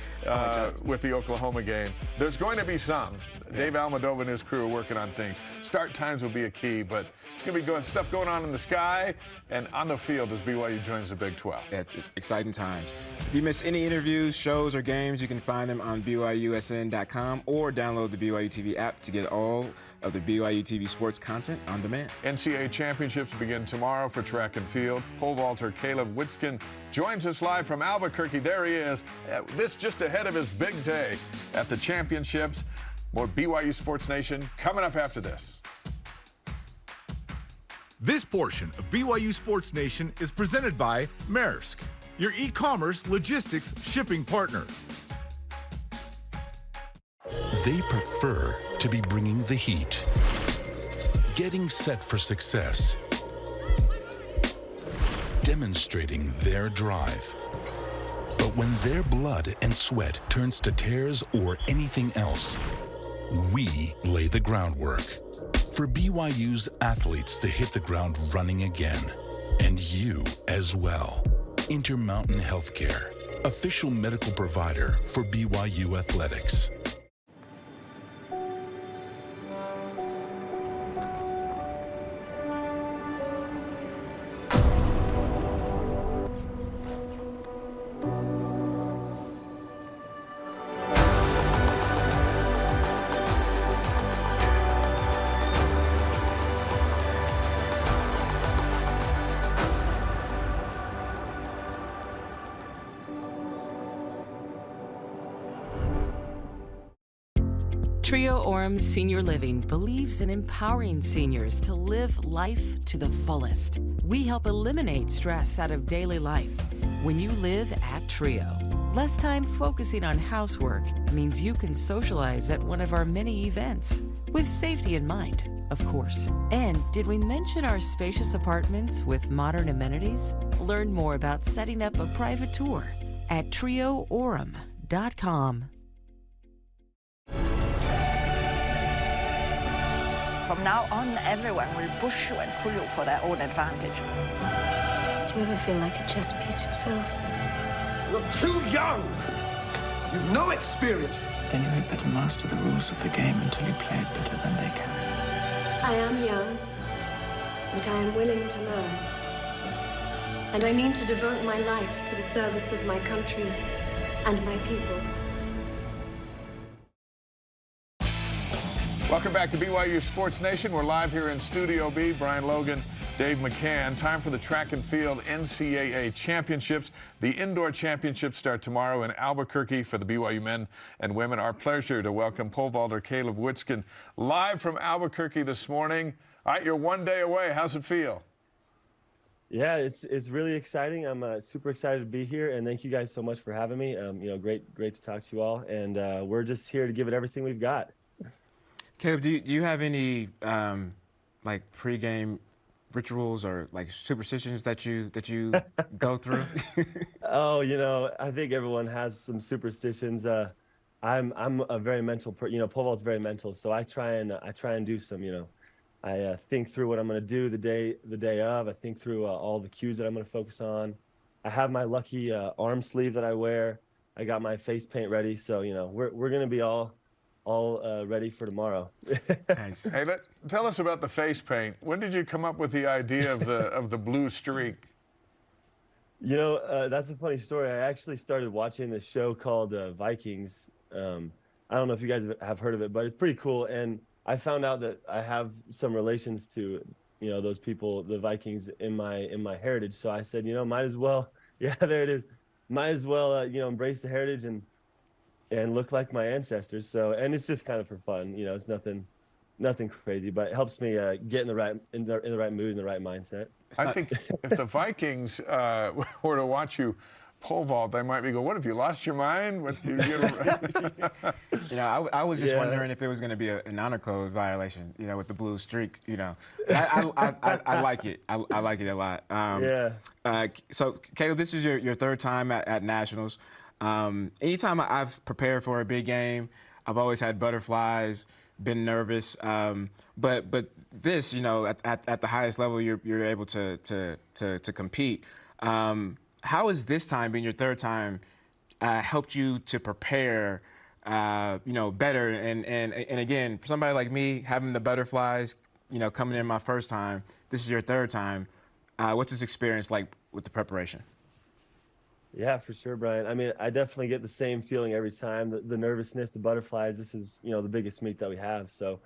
with the Oklahoma game. There's going to be some. Dave Almodovar and his crew are working on things. Start times will be a key, but it's going to be stuff going on in the sky and on the field as BYU joins the Big 12. Yeah, exciting times. If you miss any interviews, shows, or games, you can find them on BYUSN.com or download the BYUtv app to get all of the BYUtv sports content on demand. NCAA championships begin tomorrow for track and field. Pole vaulter Caleb Witsken joins us live from Albuquerque. There he is. This just ahead of his big day at the championships. More BYU Sports Nation coming up after this. This portion of BYU Sports Nation is presented by Maersk, your e-commerce logistics shipping partner. They prefer to be bringing the heat, getting set for success, demonstrating their drive. But when their blood and sweat turns to tears or anything else, we lay the groundwork for BYU's athletes to hit the ground running again, and you as well. Intermountain Healthcare, official medical provider for BYU Athletics. Trio Orem Senior Living believes in empowering seniors to live life to the fullest. We help eliminate stress out of daily life when you live at Trio. Less time focusing on housework means you can socialize at one of our many events, with safety in mind, of course. And did we mention our spacious apartments with modern amenities? Learn more about setting up a private tour at trioorem.com. From now on, everyone will push you and pull you for their own advantage. Do you ever feel like a chess piece yourself? You're too young. You've no experience. Then you had better master the rules of the game until you play it better than they can. I am young, but I am willing to learn. And I mean to devote my life to the service of my country and my people. Welcome back to BYU Sports Nation. We're live here in Studio B. Brian Logan, Dave McCann. Time for the track and field NCAA championships. The indoor championships start tomorrow in Albuquerque for the BYU men and women. Our pleasure to welcome pole vaulter Caleb Witsken live from Albuquerque this morning. All right, you're 1 day away. How's it feel? Yeah, it's really exciting. I'm super excited to be here, and thank you guys so much for having me. Great to talk to you all, and we're just here to give it everything we've got. Caleb, do you have any like pregame rituals or like superstitions that you go through? Oh, you know, I think everyone has some superstitions. I'm a very mental you know, pole vault's very mental, so I try and do some, you know, I think through what I'm going to do the day of. I think through all the cues that I'm going to focus on. I have my lucky arm sleeve that I wear. I got my face paint ready, so you know we're going to be all ready for tomorrow. Nice. Hey, tell us about the face paint. When did you come up with the idea of the blue streak? You know, that's a funny story. I actually started watching this show called Vikings. I don't know if you guys have heard of it, but it's pretty cool. And I found out that I have some relations to, you know, those people, the Vikings, in my heritage. So I said, you know, might as well, yeah, there it is. Might as well, you know, embrace the heritage and look like my ancestors. So, and it's just kind of for fun, you know. It's nothing crazy, but it helps me get in the right mood, in the right mindset. I think if the Vikings were to watch you pole vault, they might be going, "What, have you lost your mind?" You know, I was just wondering if it was going to be an honor code violation, you know, with the blue streak. You know, I like it. I like it a lot. So, Caleb, this is your third time at Nationals. Anytime I've prepared for a big game, I've always had butterflies, been nervous. But this, you know, at the highest level, you're able to compete. How has this time, being your third time, helped you to prepare, you know, better? And again, for somebody like me, having the butterflies, you know, coming in my first time, this is your third time. What's this experience like with the preparation? Yeah, for sure, Brian. I mean, I definitely get the same feeling every time. The nervousness, the butterflies. This is, you know, the biggest meet that we have. So,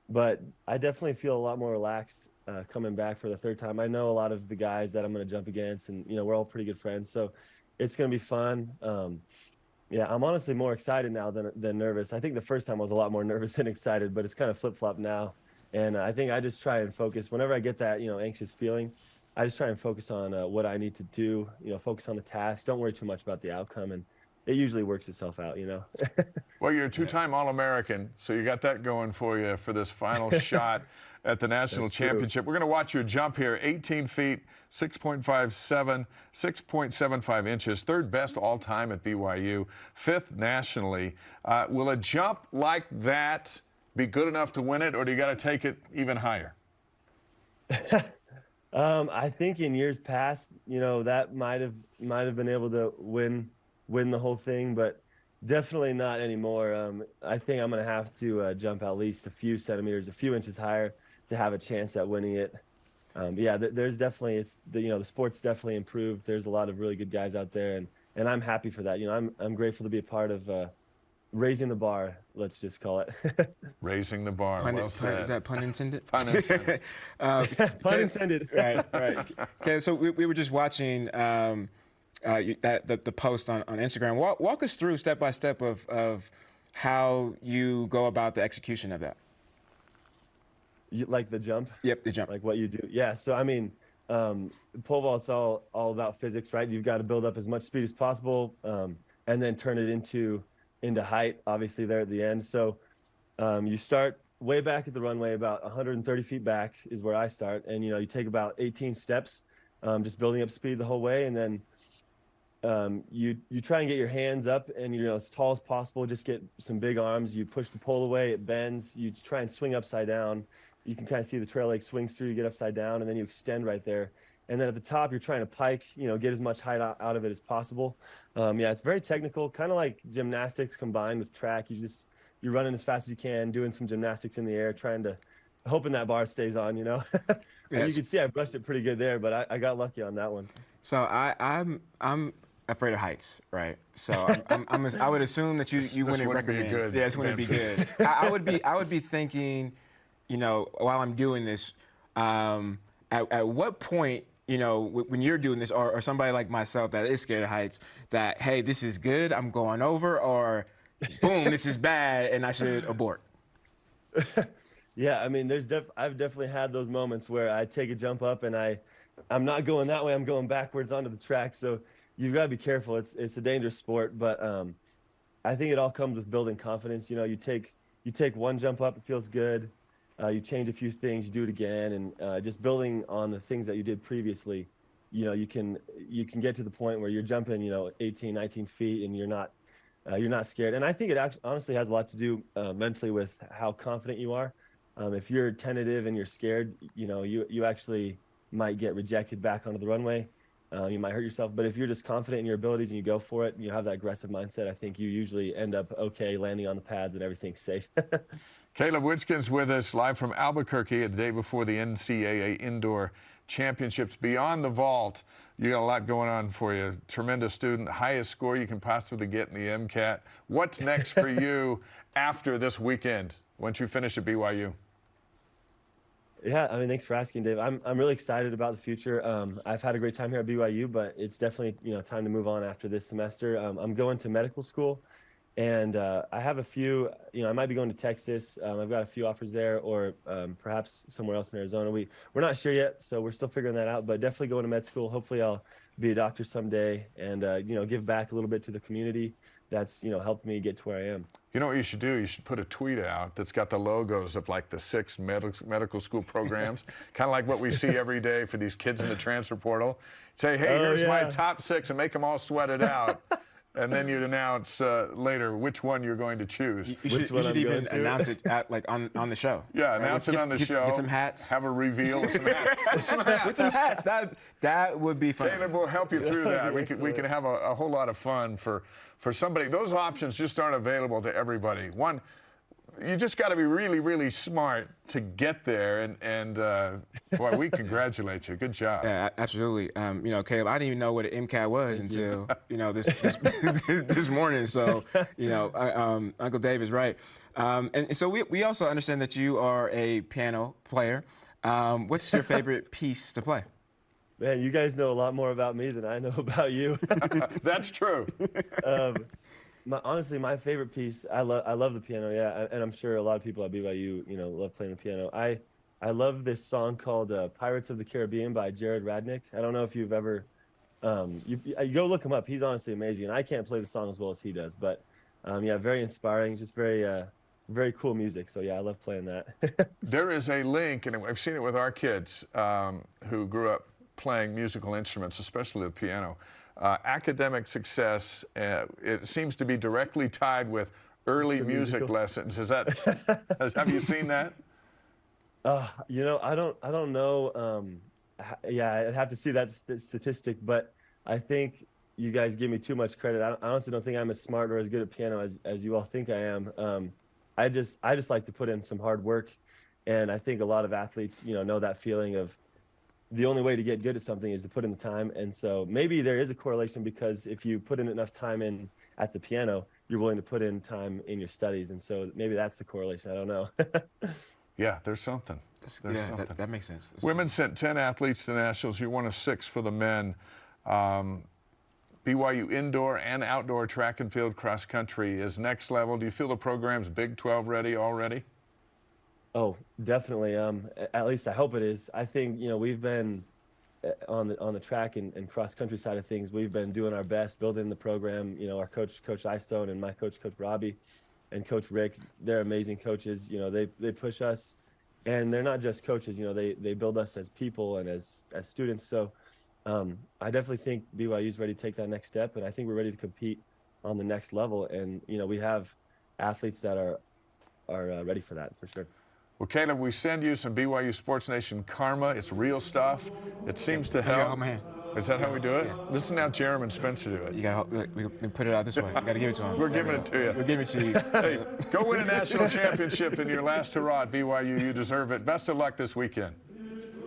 but I definitely feel a lot more relaxed coming back for the third time. I know a lot of the guys that I'm going to jump against, and you know, we're all pretty good friends. So, it's going to be fun. Yeah, I'm honestly more excited now than nervous. I think the first time I was a lot more nervous than excited, but it's kind of flip-flop now. And I think I just try and focus whenever I get that, you know, anxious feeling. I just try and focus on what I need to do, you know, focus on the task. Don't worry too much about the outcome, and it usually works itself out, you know. Well, you're a two-time All-American, so you got that going for you for this final shot at the National Championship. We're going to watch your jump here, 18 feet, 6.57, 6.75 inches, third best all-time at BYU, fifth nationally. Will a jump like that be good enough to win it, or do you got to take it even higher? I think in years past, you know, that might have been able to win the whole thing, but definitely not anymore. I think I'm going to have to jump at least a few centimeters, a few inches higher to have a chance at winning it. Yeah, there's definitely, you know, the sport's definitely improved. There's a lot of really good guys out there, and I'm happy for that. You know, I'm grateful to be a part of raising the bar, let's just call it. Raising the bar. Well said. Is that pun intended? Pun intended. Pun intended. Right. Okay, so we were just watching the post on Instagram. Walk us through step by step of how you go about the execution of that. Like the jump? Yep, the jump. Like what you do. Yeah. So I mean, pole vault's all about physics, right? You've got to build up as much speed as possible, and then turn it into height, obviously, there at the end. So you start way back at the runway, about 130 feet back is where I start. And, you know, you take about 18 steps, just building up speed the whole way. And then you try and get your hands up and, you know, as tall as possible, just get some big arms. You push the pole away, it bends. You try and swing upside down. You can kind of see the trail leg swings through, you get upside down, and then you extend right there. And then at the top, you're trying to pike, you know, get as much height out of it as possible. Yeah, it's very technical, kind of like gymnastics combined with track. You're running as fast as you can, doing some gymnastics in the air, hoping that bar stays on, you know. And you can see I brushed it pretty good there, but I got lucky on that one. So I'm afraid of heights, right? So I would assume that you wouldn't recommend. Good. Yeah, this wouldn't be good. I would be thinking, you know, while I'm doing this, at what point, you know, when you're doing this, or somebody like myself that is scared of heights, that, hey, this is good, I'm going over, or boom, this is bad, and I should abort? Yeah, I mean, I've definitely had those moments where I take a jump up and I'm not going that way, I'm going backwards onto the track. So you've got to be careful. It's a dangerous sport, but I think it all comes with building confidence. You know, you take one jump up, it feels good. you change a few things, you do it again, and just building on the things that you did previously, you can get to the point where you're jumping 18, 19 feet, and you're not scared. And I think it actually honestly has a lot to do mentally with how confident you are. If you're tentative and you're scared, you actually might get rejected back onto the runway. You might hurt yourself. But if you're just confident in your abilities and you go for it and you have that aggressive mindset, I think you usually end up okay, landing on the pads and everything's safe. Caleb Witsken's with us live from Albuquerque the day before the NCAA Indoor Championships. Beyond the vault, you got a lot going on for you. Tremendous student, highest score you can possibly get in the MCAT. What's next for you after this weekend, once you finish at BYU? Yeah, I mean, thanks for asking, Dave. I'm really excited about the future. I've had a great time here at BYU, but it's definitely time to move on after this semester. I'm going to medical school, and I have a few. I might be going to Texas. I've got a few offers there, or perhaps somewhere else in Arizona. We're not sure yet, so we're still figuring that out. But definitely going to med school. Hopefully, I'll be a doctor someday, and give back a little bit to the community that's helped me get to where I am. You know what you should do? You should put a tweet out that's got the logos of like the 6 medical school programs, kind of like what we see every day for these kids in the transfer portal. Say, hey, here's my top 6, and make them all sweat it out. And then you'd announce later which one you're going to choose. You should even announce it on the show. Yeah, announce it on the show. Get some hats. Have a reveal with some hats. With some hats. That would be fun. Caleb will help you through that. We can have a whole lot of fun for somebody. Those options just aren't available to everybody. One, you just got to be really, really smart to get there, and boy, we congratulate you. Good job. Yeah, absolutely. Caleb, I didn't even know what an MCAT was until this morning. So Uncle Dave is right. And so we also understand that you are a piano player. What's your favorite piece to play? Man, you guys know a lot more about me than I know about you. That's true. Honestly, my favorite piece, I love the piano, yeah, and I'm sure a lot of people at BYU, love playing the piano. I love this song called "Pirates of the Caribbean" by Jared Radnick. I don't know if you've ever, you go look him up. He's honestly amazing, and I can't play the song as well as he does, but yeah, very inspiring, just very cool music. So yeah, I love playing that. There is a link, and I've seen it with our kids who grew up playing musical instruments, especially the piano. Academic success, it seems to be directly tied with early music lessons. Have you seen that? I don't know. Yeah, I'd have to see that statistic, but I think you guys give me too much credit. I honestly don't think I'm as smart or as good at piano as you all think I am. I just like to put in some hard work, and I think a lot of athletes, know that feeling of the only way to get good at something is to put in the time. And so maybe there is a correlation, because if you put in enough time in at the piano, you're willing to put in time in your studies. And so maybe that's the correlation. I don't know. Yeah, there's something. That makes sense. Women sent 10 athletes to nationals. You're one of 6 for the men. BYU indoor and outdoor track and field cross country is next level. Do you feel the program's Big 12 ready already? Oh, definitely. At least I hope it is. I think, we've been on the track and cross country side of things. We've been doing our best building the program. Our coach, Coach Eystone, and my coach, Coach Robbie, and Coach Rick, they're amazing coaches. They push us, and they're not just coaches. They build us as people and as students. So I definitely think BYU is ready to take that next step, and I think we're ready to compete on the next level. And we have athletes that are ready for that, for sure. Well, Caleb, we send you some BYU Sports Nation karma. It's real stuff. It seems to help. Hold my hand. Is that how we do it? Yeah. Listen how Jeremy and Spencer do it. You gotta we put it out this way. You gotta give it to them. We're giving it to you. We're giving it to you. Hey, go win a national championship in your last hurrah at BYU. You deserve it. Best of luck this weekend.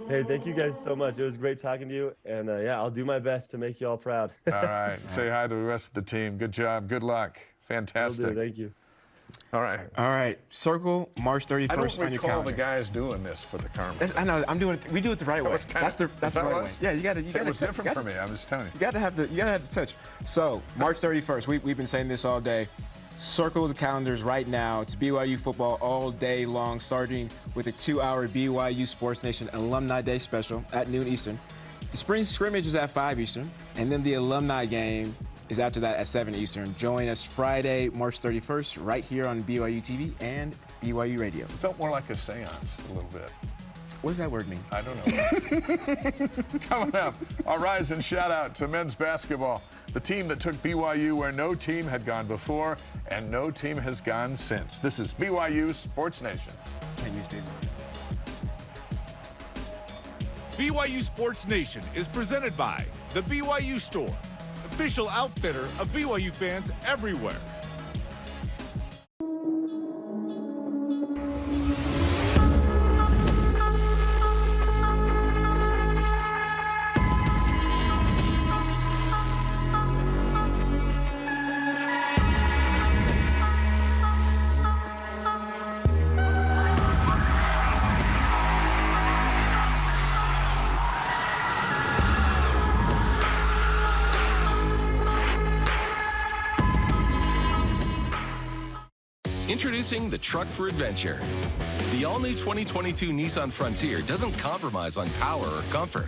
Hey, thank you guys so much. It was great talking to you, and yeah, I'll do my best to make you all proud. All right. Say hi to the rest of the team. Good job. Good luck. Fantastic. Will do. Thank you. All right. All right. Circle March 31st on your calendar. I don't recall the guys doing this for the karma. I know. We do it the right way. That's the right way. Yeah, you got to. It was different for me. I'm just telling you. You got to have the touch. So March 31st. We've been saying this all day. Circle the calendars right now. It's BYU football all day long, starting with a 2-hour BYU Sports Nation Alumni Day special at noon Eastern. The spring scrimmage is at 5 Eastern, and then the alumni game is after that at 7 Eastern. Join us Friday, March 31st, right here on BYUtv and BYU Radio. It felt more like a seance a little bit. What does that word mean? I don't know. Coming up, our rise and shout out to men's basketball. The team that took BYU where no team had gone before and no team has gone since. This is BYU Sports Nation. BYU Sports Nation is presented by the BYU Store, official outfitter of BYU fans everywhere. Introducing the truck for adventure. The all-new 2022 Nissan Frontier doesn't compromise on power or comfort.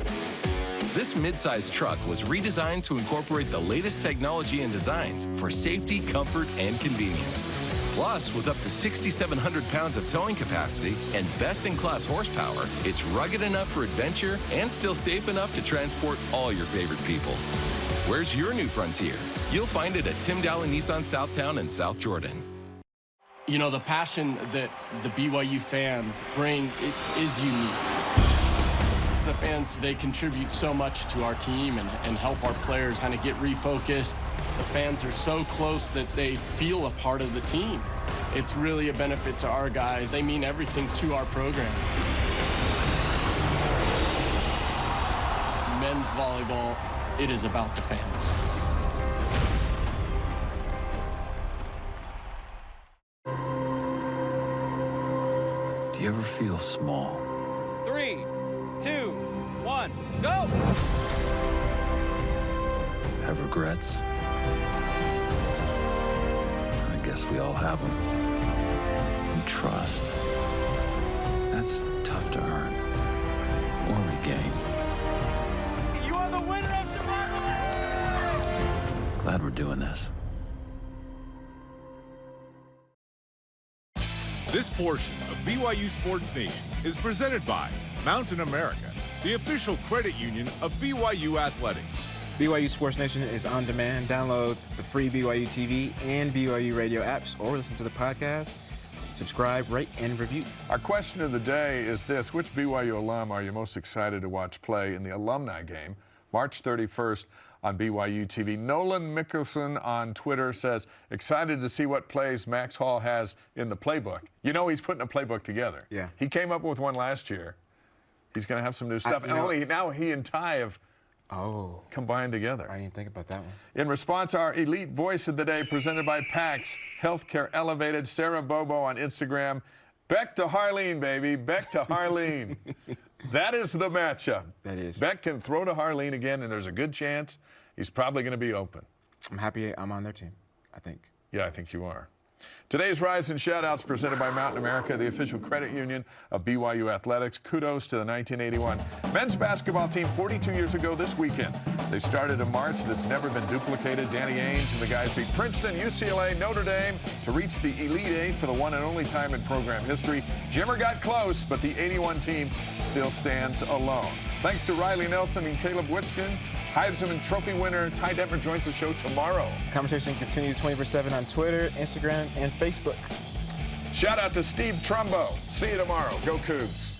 This midsize truck was redesigned to incorporate the latest technology and designs for safety, comfort, and convenience. Plus, with up to 6,700 pounds of towing capacity and best-in-class horsepower, it's rugged enough for adventure and still safe enough to transport all your favorite people. Where's your new Frontier? You'll find it at Tim Dowling Nissan Southtown in South Jordan. You know, the passion that the BYU fans bring, it is unique. The fans, they contribute so much to our team and help our players kind of get refocused. The fans are so close that they feel a part of the team. It's really a benefit to our guys. They mean everything to our program. Men's volleyball, it is about the fans. Do you ever feel small? 3, 2, 1, go! Have regrets? I guess we all have them. And trust. That's tough to earn or regain. You are the winner of Survival! Glad we're doing this. This portion of BYU Sports Nation is presented by Mountain America, the official credit union of BYU Athletics. BYU Sports Nation is on demand. Download the free BYU TV and BYU Radio apps or listen to the podcast. Subscribe, rate, and review. Our question of the day is this: which BYU alum are you most excited to watch play in the alumni game, March 31st on BYUtv? Nolan Mickelson on Twitter says, excited to see what plays Max Hall has in the playbook. You know he's putting a playbook together. Yeah. He came up with one last year. He's going to have some new stuff. Now he and Ty have combined together. I didn't think about that one. In response, our elite voice of the day presented by PAX Healthcare Elevated, Sarah Bobo on Instagram. Beck to Harleen, baby. Beck to Harleen. That is the matchup. That is. Beck can throw to Harleen again, and there's a good chance he's probably going to be open. I'm happy I'm on their team, I think. Yeah, I think you are. Today's Rise and Shoutouts presented by Mountain America, the official credit union of BYU Athletics. Kudos to the 1981 men's basketball team 42 years ago this weekend. They started a march that's never been duplicated. Danny Ainge and the guys beat Princeton, UCLA, Notre Dame to reach the Elite Eight for the one and only time in program history. Jimmer got close, but the 81 team still stands alone. Thanks to Riley Nelson and Caleb Witsken. Heisman Trophy winner Ty Detmer joins the show tomorrow. Conversation continues 24/7 on Twitter, Instagram, and Facebook. Shout out to Steve Trumbo. See you tomorrow. Go Cougs.